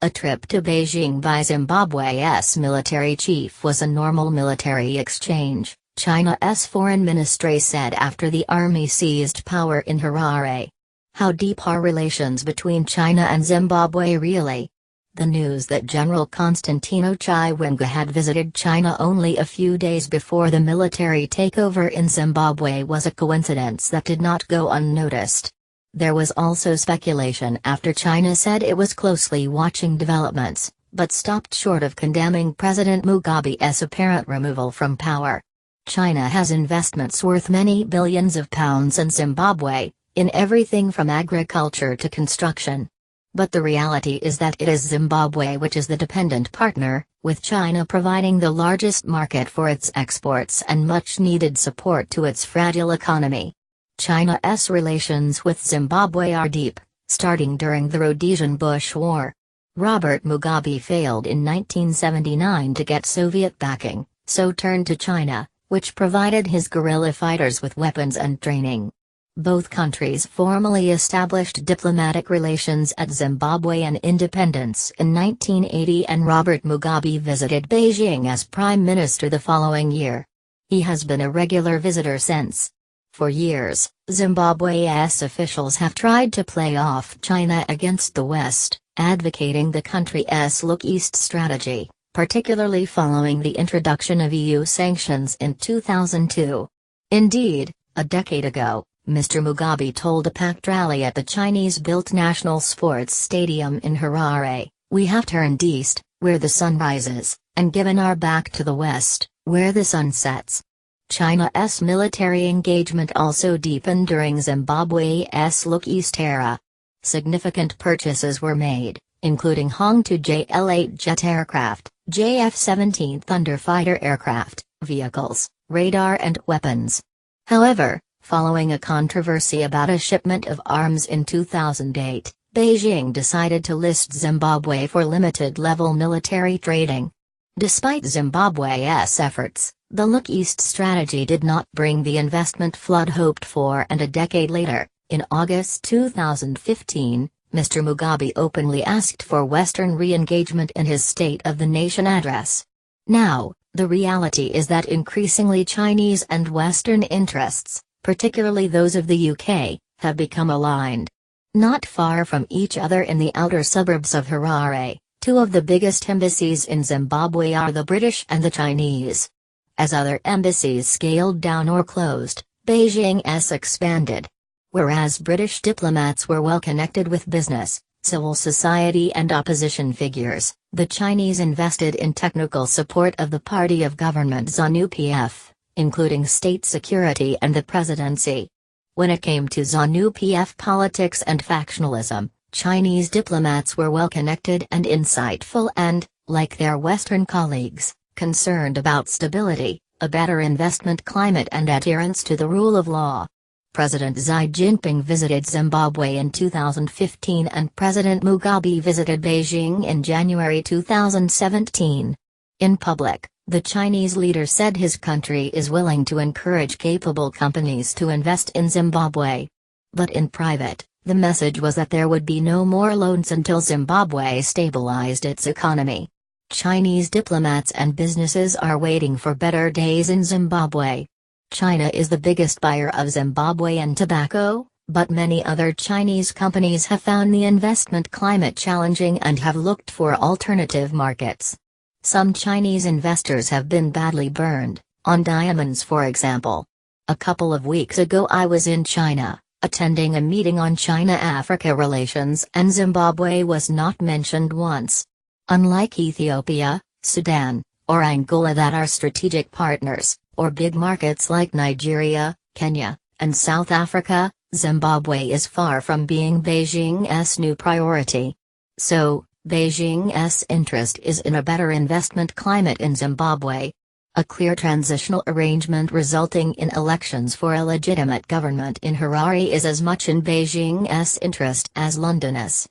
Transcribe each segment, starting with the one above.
A trip to Beijing by Zimbabwe's military chief was a normal military exchange, China's foreign ministry said after the army seized power in Harare. How deep are relations between China and Zimbabwe really? The news that General Constantino Chiwenga had visited China only a few days before the military takeover in Zimbabwe was a coincidence that did not go unnoticed. There was also speculation after China said it was closely watching developments, but stopped short of condemning President Mugabe's apparent removal from power. China has investments worth many billions of pounds in Zimbabwe, in everything from agriculture to construction. But the reality is that it is Zimbabwe which is the dependent partner, with China providing the largest market for its exports and much-needed support to its fragile economy. China's relations with Zimbabwe are deep, starting during the Rhodesian Bush War. Robert Mugabe failed in 1979 to get Soviet backing, so turned to China, which provided his guerrilla fighters with weapons and training. Both countries formally established diplomatic relations at Zimbabwean independence in 1980 and Robert Mugabe visited Beijing as Prime Minister the following year. He has been a regular visitor since. For years, Zimbabwe's officials have tried to play off China against the West, advocating the country's Look East strategy, particularly following the introduction of EU sanctions in 2002. Indeed, a decade ago, Mr. Mugabe told a packed rally at the Chinese-built National Sports Stadium in Harare, "We have turned east, where the sun rises, and given our back to the west, where the sun sets." China's military engagement also deepened during Zimbabwe's Look East era. Significant purchases were made, including Hongtu JL-8 jet aircraft, JF-17 Thunder fighter aircraft, vehicles, radar and weapons. However, following a controversy about a shipment of arms in 2008, Beijing decided to list Zimbabwe for limited-level military trading. Despite Zimbabwe's efforts, the Look East strategy did not bring the investment flood hoped for, and a decade later, in August 2015, Mr. Mugabe openly asked for Western re-engagement in his State of the Nation address. Now, the reality is that increasingly Chinese and Western interests, particularly those of the UK, have become aligned. Not far from each other in the outer suburbs of Harare, two of the biggest embassies in Zimbabwe are the British and the Chinese. As other embassies scaled down or closed, Beijing's expanded. Whereas British diplomats were well connected with business, civil society and opposition figures, the Chinese invested in technical support of the party of government ZANU-PF, including state security and the presidency. When it came to ZANU-PF politics and factionalism, Chinese diplomats were well connected and insightful and, like their Western colleagues, concerned about stability, a better investment climate and adherence to the rule of law. President Xi Jinping visited Zimbabwe in 2015 and President Mugabe visited Beijing in January 2017. In public, the Chinese leader said his country is willing to encourage capable companies to invest in Zimbabwe. But in private, the message was that there would be no more loans until Zimbabwe stabilized its economy. Chinese diplomats and businesses are waiting for better days in Zimbabwe. China is the biggest buyer of Zimbabwean tobacco, but many other Chinese companies have found the investment climate challenging and have looked for alternative markets. Some Chinese investors have been badly burned, on diamonds for example. A couple of weeks ago I was in China, attending a meeting on China-Africa relations, and Zimbabwe was not mentioned once. Unlike Ethiopia, Sudan, or Angola that are strategic partners, or big markets like Nigeria, Kenya, and South Africa, Zimbabwe is far from being Beijing's new priority. So, Beijing's interest is in a better investment climate in Zimbabwe. A clear transitional arrangement resulting in elections for a legitimate government in Harare is as much in Beijing's interest as London's.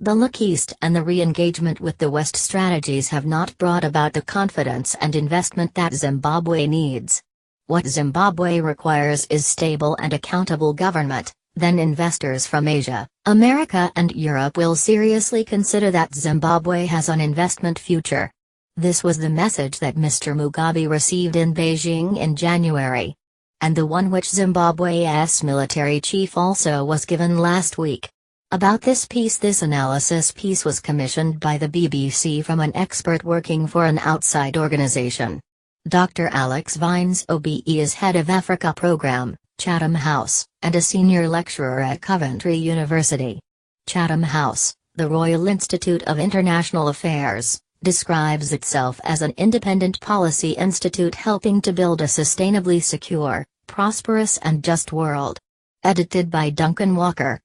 The Look East and the re-engagement with the West strategies have not brought about the confidence and investment that Zimbabwe needs. What Zimbabwe requires is stable and accountable government, then investors from Asia, America and Europe will seriously consider that Zimbabwe has an investment future. This was the message that Mr. Mugabe received in Beijing in January. And the one which Zimbabwe's military chief also was given last week. About this analysis piece was commissioned by the BBC from an expert working for an outside organization. Dr. Alex Vines OBE is head of Africa Program, Chatham House, and a senior lecturer at Coventry University. Chatham House, the Royal Institute of International Affairs, describes itself as an independent policy institute helping to build a sustainably secure, prosperous and just world. Edited by Duncan Walker.